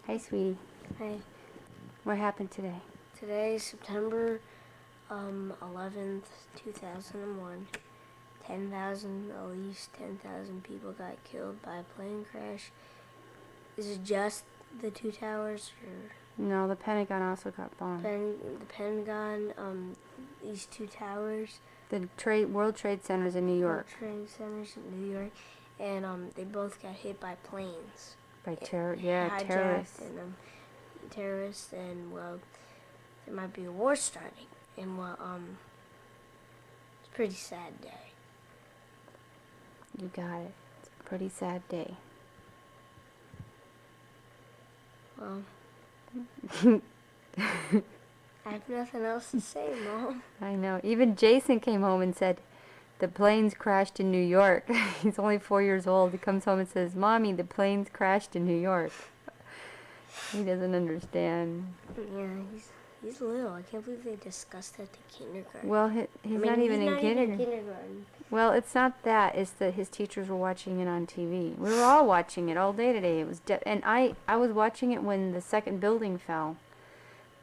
Hi, sweetie. Hey, What happened today? today is September 11th, 2001. at least 10,000 people got killed by a plane crash. Is it just the two towers? Or No, the Pentagon also got bombed. the Pentagon, these two towers? The World Trade Center's in New York. World Trade Centers in New York. And they both got hit by planes. By Hijacked terrorists. and terrorists, and well, there might be a war starting. And well, it's a pretty sad day. You got it. It's a pretty sad day. Well, I have nothing else to say, Mom. I know. Even Jason came home and said, the planes crashed in New York. He's only 4 years old. He comes home and says, Mommy, the planes crashed in New York. He doesn't understand. Yeah, he's little. I can't believe they discussed that to kindergarten. Well, he's not even in kindergarten. Kindergarten. Well, it's not that. It's that his teachers were watching it on TV. We were all watching it all day today. It was and I was watching it when the second building fell.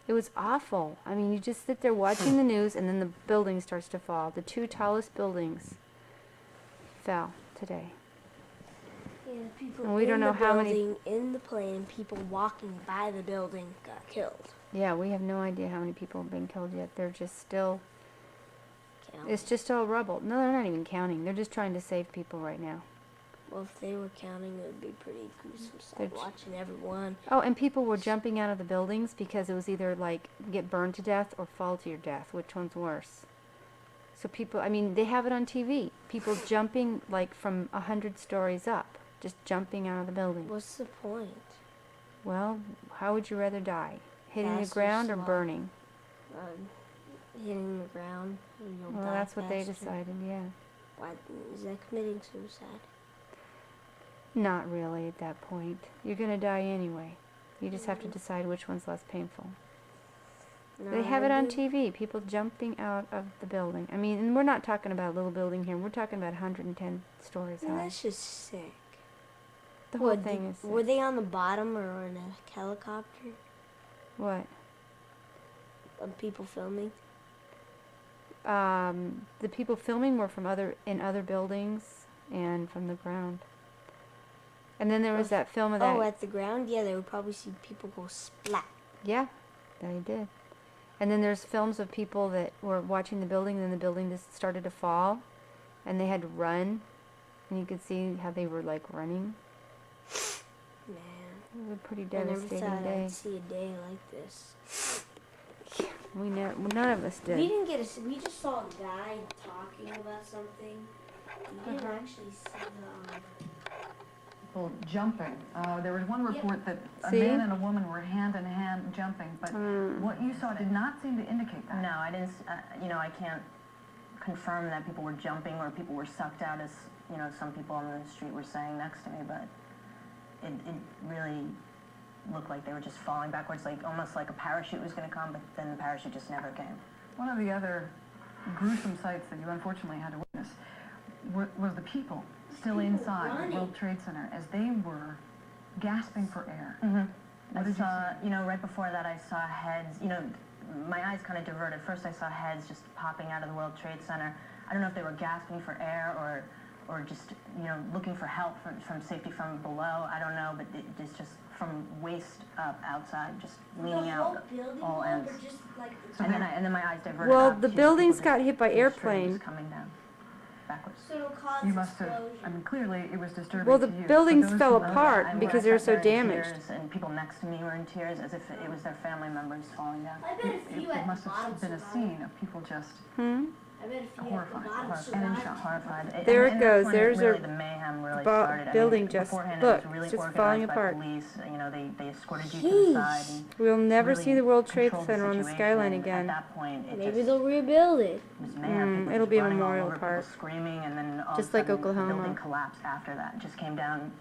It was awful. I mean, you just sit there watching the news, and then the building starts to fall. The two tallest buildings fell today. Yeah, people And we don't know how many in the plane, people walking by the building got killed. Yeah, we have no idea how many people have been killed yet. They're just still... Counting. It's just all rubble. No, they're not even counting. They're just trying to save people right now. Well, if they were counting, it would be pretty gruesome sight watching everyone. Oh, and people were jumping out of the buildings because it was either like get burned to death or fall to your death. Which one's worse? So people, I mean, they have it on TV. People jumping like from 100 stories up, just jumping out of the building. What's the point? Well, how would you rather die? Hitting Fast the ground or or slow? burning? Hitting the ground. You'll Well, die that's what they faster. decided, yeah. Why is that committing suicide? Not really at that point. You're going to die anyway. You just have to decide which one's less painful. No, They have it on TV, people jumping out of the building. I mean, and we're not talking about a little building here. We're talking about 110 stories high. That's just sick. The whole thing is sick. Were they on the bottom or in a helicopter? What? People filming? The people filming were from in other buildings and from the ground. And then there was that film of that. Oh, at the ground? Yeah, they would probably see people go splat. Yeah, they did. And then there's films of people that were watching the building, and then the building just started to fall, and they had to run, and you could see how they were like running. Man, It was a pretty I never devastating thought day. I'd see a day like this. None of us did. We didn't get we just saw a guy talking about something. We didn't actually see People jumping. There was one report that a See? man and a woman were hand in hand jumping, but what you saw did not seem to indicate that. No, I didn't. I can't confirm that people were jumping or people were sucked out, as some people on the street were saying next to me. But it really looked like they were just falling backwards, like almost like a parachute was going to come, but then the parachute just never came. One of the other gruesome sights that you unfortunately had to witness was the people still inside the World Trade Center as they were gasping for air. Mm-hmm. I saw, right before that, I saw heads. My eyes kind of diverted. First, I saw heads just popping out of the World Trade Center. I don't know if they were gasping for air or just, looking for help from safety from below. I don't know, but it's just from waist up outside, just leaning out all ends. And then my eyes diverted. Well, up the to buildings people got just hit by straight airplane. just coming down backwards. So it'll cause You must have, clearly it was disturbing Well, to the you. buildings But those fell who- apart I because they were sat so there in damaged. tears, and people next to me were in tears, as if it was their family members falling down. I bet a few It at must the have bottom been a survived. scene of people just I bet a few horrified, at the bottom horrified, And in survived. shock, horrified. There it And goes. that's when There's really a the mayhem really bu- started. building just- beforehand look, it was really it's just organized falling by apart. police. They escorted you to the side. And We'll never really see the World Trade controlled Center on the situation, skyline and again. At that point, it Maybe just they'll rebuild it. was mayhem. People it'll just be a running all memorial over, people park. screaming, and then all Just of a like sudden, Oklahoma. the building collapsed after that. It just came down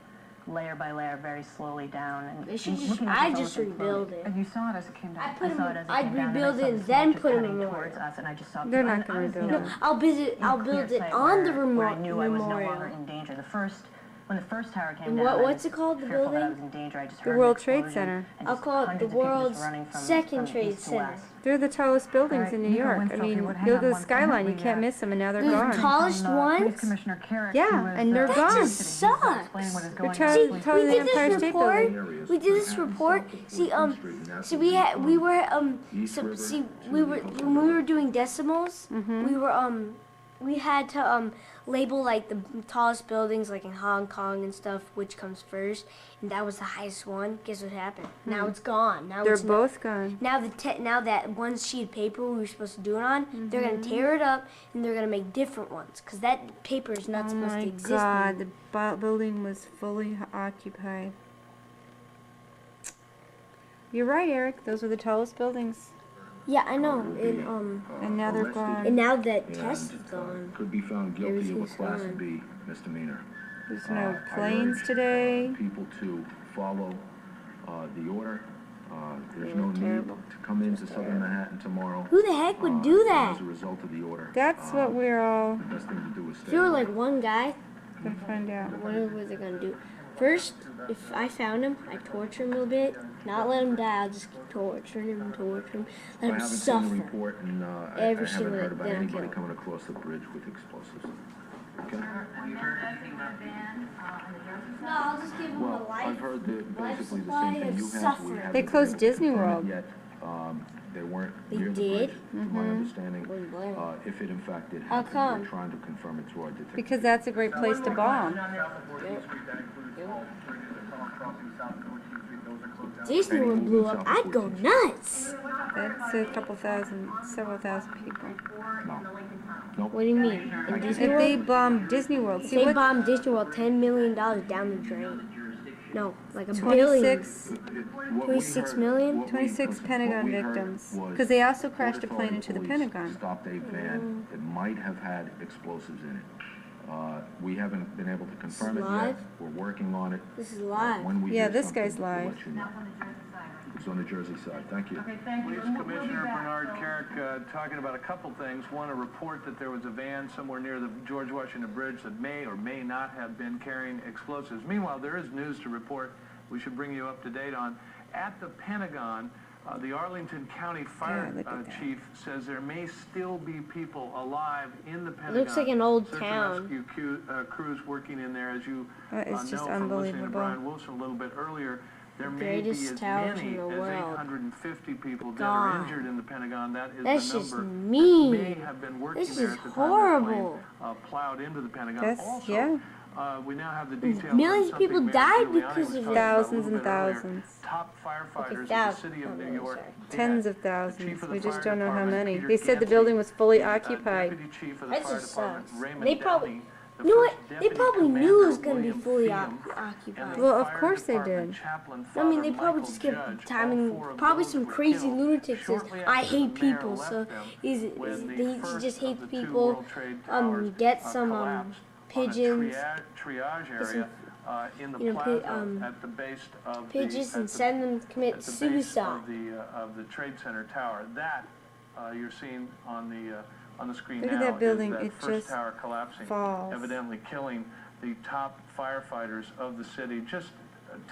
layer by layer, very slowly down. And They should looking just, at I the just photos, it rebuild it. and you saw it as it came down. I put I saw it them, as it I'd came down, rebuild and I it saw and the then smoke just put a heading memorial. towards us, and I just saw They're people. not I was, gonna you build know, it. I'll in a build clear it sight on the where I knew I was no memorial. longer in danger. The first when the first tower came And down, I what's was it called, the fearful that I building? was in danger. I just The heard an World Trade explosion Center. and I'll just call it the hundreds of people just world's running from second from trade east to center. west. They're the tallest buildings right, in New Nico York. I Winfield, if you mean, would hang you go on to the one second, skyline, you we, can't miss them, and now they're The gone. tallest Police ones? Commissioner Carrick, Yeah, who was, and they're in gone. the That city. just He was explaining sucks. what is going They're on. See, Please- taller we than did the this Empire State report. Building. We did this report. See, we were when we were doing decimals. We had to label like the tallest buildings, like in Hong Kong and stuff, which comes first, and that was the highest one. Guess what happened? Now it's gone. Now They're it's both gone. now now that one sheet of paper we were supposed to do it on, they're gonna tear it up and they're gonna make different ones, cause that paper is not Oh supposed my to exist. God, anymore. the building was fully occupied. You're right, Eric. Those are the tallest buildings, Yeah, I know. and now they're And gone. now that test is gone. Could be found guilty of a Everything's Class gone. B misdemeanor. There's no I planes urge, today. People to follow the order. There's Yeah, no terrible. need to come into Southern Manhattan tomorrow. Who the heck would do that? As a result of the order. That's what we're all The best thing to do is stay. If you were like one guy, gonna find out. what are they gonna do? First, if I found him, I'd torture him a bit. Not let him die. I'll just keep torturing him, let I him haven't seen the suffer. report, and I Every haven't single heard about day, then anybody kill him. coming across the bridge with explosives. Okay? No, I'll just give him Well, I've heard basically the supply same thing of you have. We suffering. haven't They been closed able to Disney confirm it World. yet. They weren't They near the did? bridge, to my understanding. Wouldn't blame 'em. If it in fact did How happen, come? we're trying to confirm it through our detective. Because that's a great place to bomb. Disney World blew up. I'd go nuts. That's a couple thousand, several thousand people. What do you mean? In Disney If World? they bombed Disney World, If see they what? bombed Disney World, $10 million down the drain. No, like $1 billion. 26, What we 26 heard- million? what we- 26 listen, Pentagon what we heard victims. was Because they also Port crashed a plane Authority into the police Pentagon. Stopped a van that might have had explosives in it. We haven't been able to confirm it yet. live? We're working on it. This is live. When we Yeah, hear this something, guy's we'll live. let you know. It's on the Jersey side. Thank you. Okay, thank you. Police Commissioner Bernard Carrick talking about a couple things. One, a report that there was a van somewhere near the George Washington Bridge that may or may not have been carrying explosives. Meanwhile, there is news to report we should bring you up to date on. At the Pentagon, the Arlington County Fire look at that. Chief says there may still be people alive in the Pentagon. looks like an old Search town. and rescue crews working in there, as you It's just know from listening to unbelievable. Brian Wilson a little bit earlier. There may be Greatest as towers many in the as world. 850 people that God. are injured in the Pentagon. That is That's the just number mean. that may have been working This there is at the horrible. time that plane plowed into the Pentagon. That's- Also, yeah. we now have the details. Millions on of people something Mayor died Giuliani because was of talking it. about a Thousands little and bit earlier. thousands. Top firefighters in the thousands. city of Oh, New I'm York. sorry. Tens dead. of thousands. of We the just fire don't know how department, many. Peter They said the Gansey, building was fully and, occupied. Deputy Chief of the That Fire just Department, sucks. Raymond They probably- Downey, the You know what? first They deputy probably knew it commander, was going to be William fully Fiam, and occupied. the Well, of fire course they department did. chaplain, I mean, they Father probably Michael just kept Judge, timing. all four of Probably those some were crazy killed lunatic says, shortly "I after hate the mayor people." left So them they when the should first just of hate the two people. World Trade Towers, Get some collapsed pigeons. on a triage area in the you know, plaza at the base of pigeons the, and send them to commit at the base suicide. of the Trade Center tower. That you're seeing on the screen Look now at that building. is that It first just tower collapsing, falls. evidently killing the top firefighters of the city just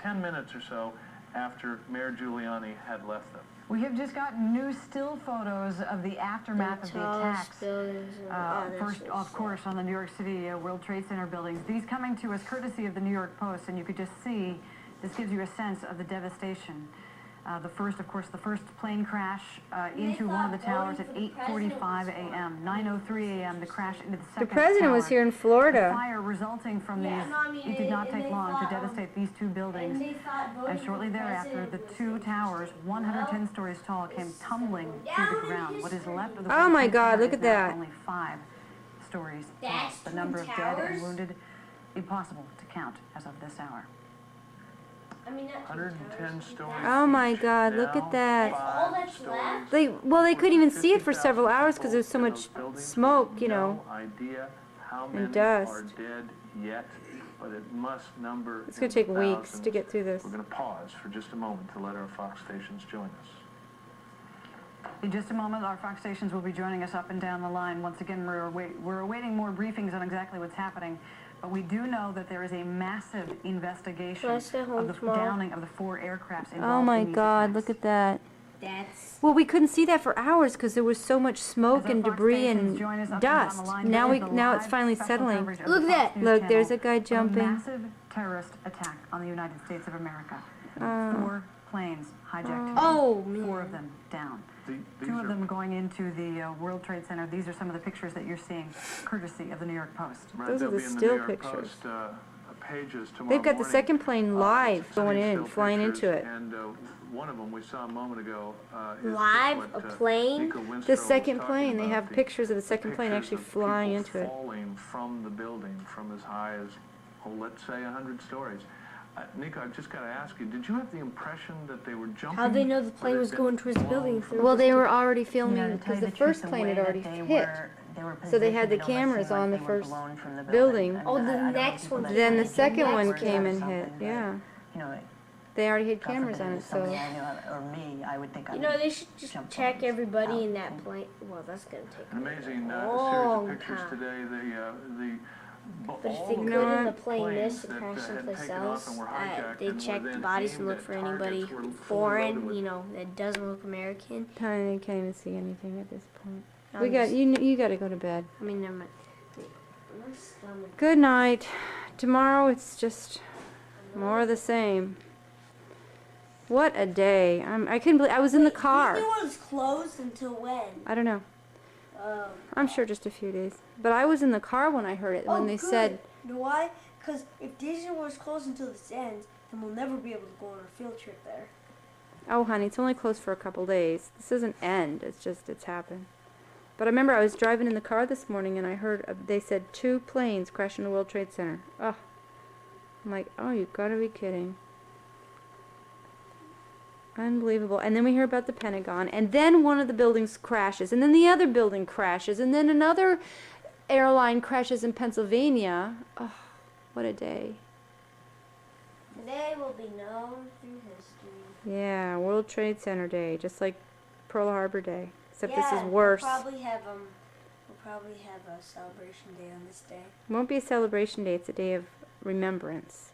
10 minutes or so after Mayor Giuliani had left them. We have just gotten new still photos of the aftermath of the attacks. First, of course, on the New York City World Trade Center buildings. These coming to us courtesy of the New York Post, and you could just see, this gives you a sense of the devastation. The first plane crash into one of the towers at 8:45 a.m. 9:03 a.m. the crash into the second The president was tower. here in The Florida. fire resulting from Yeah, these, no, I mean, it did not and take they long to thought, devastate these two buildings. And shortly thereafter, the two towers, 110 stories tall, came tumbling to the ground. What is left of the Oh World my Trade God, Center look is at now that. only 5 stories tall. That's The number of two dead and towers? wounded, impossible to count as of this hour. I mean, 110 stories. Oh my God, look at that. They couldn't even see it for several hours because there was so much smoke, you know. No idea how and many dust. are dead yet, but it must number. It's going to take weeks to get through this. We're going to pause for just a moment to let our Fox stations join us. In just a moment, our Fox stations will be joining us up and down the line. Once again, we're awaiting more briefings on exactly what's happening. But we do know that there is a massive investigation Can I stay home of the tomorrow? downing of the 4 aircrafts involved Oh my in these God, attacks. look at that. That's Well, we couldn't see that for hours because there was so much smoke As our and Fox debris stations and join us up and down dust. the line, Now this is the now it's live finally special settling. coverage of Look the at Fox that. News Look, channel there's a guy of jumping. A massive terrorist attack on the United States of America. 4 planes hijacked today. Oh, 4 man. of them down. These 2 of are- them going into the World Trade Center. These are some of the pictures that you're seeing, courtesy of the New York Post. Right, Those are they'll the be in the still New York pictures. Post, pages tomorrow They've got the morning. second plane live Stunning going in, still flying pictures, into it. And one of them we saw a moment ago is Live? what, A plane? Nico Winström The was second talking plane, they about, have pictures of the second plane pictures actually of flying people into it. falling from the building from as high as, let's say 100 stories. Nico, I've just got to ask you, did you have the impression that they were jumping? How'd they know the or plane they'd was been going towards the blown building? from Well, they were already You know, filming to tell because you the the truth, first the plane way had that already they hit. they were So they had the positioned, it almost cameras seemed on like the they were first blown from the building. I Oh, mean, the I don't know next people one that Then the think second that one or came and something, hit, but, yeah. You know, They already had God cameras forbid on it it, was somebody so. I knew or me, I would think I You know, would they should just jump check on everybody in out. that plane. Well, that's gonna take An amazing long series of pictures time. today. But if All they of could the in the plane planes this to that crash had someplace taken off else, and were hijacked they and were check the then bodies and aimed look at for anybody targets were fully loaded foreign, with- you know, that doesn't look American. I can't even see anything at this point. I'm We got just- you got to go to bed. I mean, never mind. Wait, my stomach. Good night. Tomorrow it's just more of the same. What a day! I couldn't believe I was in the car. Disney World's closed until when? I don't know. Um, I'm sure just a few days. But I was in the car when I heard it when they said. You know why? Because if Disney World's closed until this ends, then we'll never be able to go on our field trip there. Oh, honey, it's only closed for a couple days. This doesn't end. It's happened. But I remember I was driving in the car this morning and I heard they said 2 planes crashed into the World Trade Center. Oh, I'm like, oh, you gotta be kidding. Unbelievable. And then we hear about the Pentagon, and then one of the buildings crashes, and then the other building crashes, and then another airline crashes in Pennsylvania. Oh, what a day. Today will be known through history. Yeah, World Trade Center Day, just like Pearl Harbor Day, except this is Yeah, worse. We'll probably have a celebration day on this day. It won't be a celebration day, it's a day of remembrance.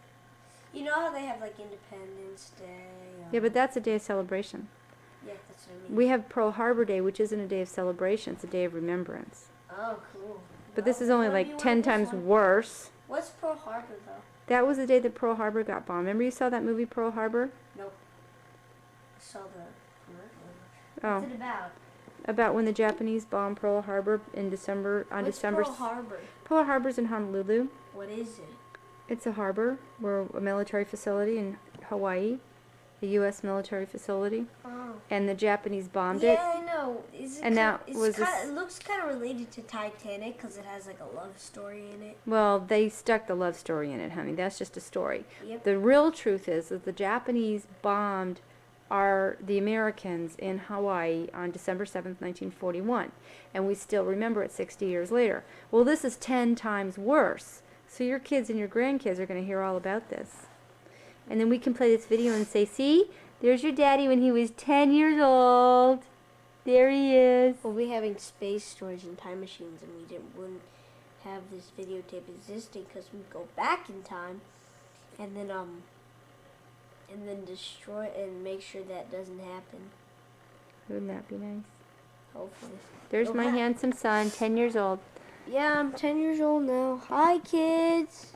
You know how they have like Independence Day? Yeah, but that's a day of celebration. Yeah, that's what I mean. We have Pearl Harbor Day, which isn't a day of celebration, it's a day of remembrance. Oh, cool. But this is only Well, you like want 10 this times one? worse. What's Pearl Harbor though? That was the day that Pearl Harbor got bombed. Remember you saw that movie Pearl Harbor? Nope. I saw the commercial. Oh, What's it about? about when the Japanese bombed Pearl Harbor in December, on What's December. Pearl Harbor? Pearl Harbor's in Honolulu. What is it? It's a harbor, we're a military facility in Hawaii, a U.S. military facility, Oh. and the Japanese bombed Yeah, it. I know. Is it And kind, that was a it looks kind of related to Titanic because it has like a love story in it. Well, they stuck the love story in it, honey. That's just a story. Yep. The real truth is that the Japanese bombed the Americans in Hawaii on December 7th, 1941. And we still remember it 60 years later. Well, this is 10 times worse. So your kids and your grandkids are going to hear all about this. And then we can play this video and say, see, there's your daddy when he was 10 years old. There he is. We'll be having space storage and time machines, and wouldn't have this videotape existing because we'd go back in time, and then destroy and make sure that doesn't happen. Wouldn't that be nice? Hopefully. There's my Okay. handsome son, 10 years old. Yeah, I'm 10 years old now. Hi, kids.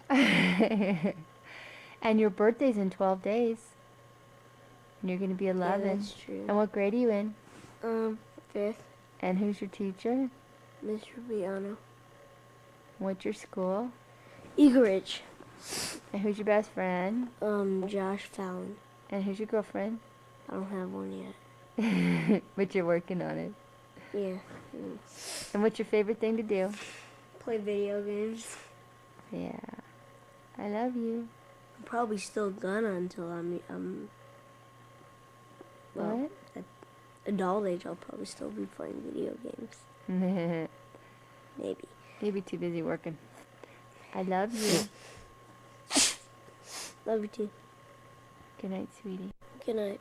And your birthday's in 12 days. And you're going to be 11. Yeah, that's true. And what grade are you in? 5th, And who's your teacher? Mr. Biano. What's your school? Eagle Ridge. And who's your best friend? Josh Fallon. And who's your girlfriend? I don't have one yet. But you're working on it. Yeah. And what's your favorite thing to do? Play video games. Yeah. I love you. I'm probably still gonna until I'm well, What? at adult age. I'll probably still be playing video games. Maybe. You'll be too busy working. I love you. Love you too. Good night, sweetie. Good night.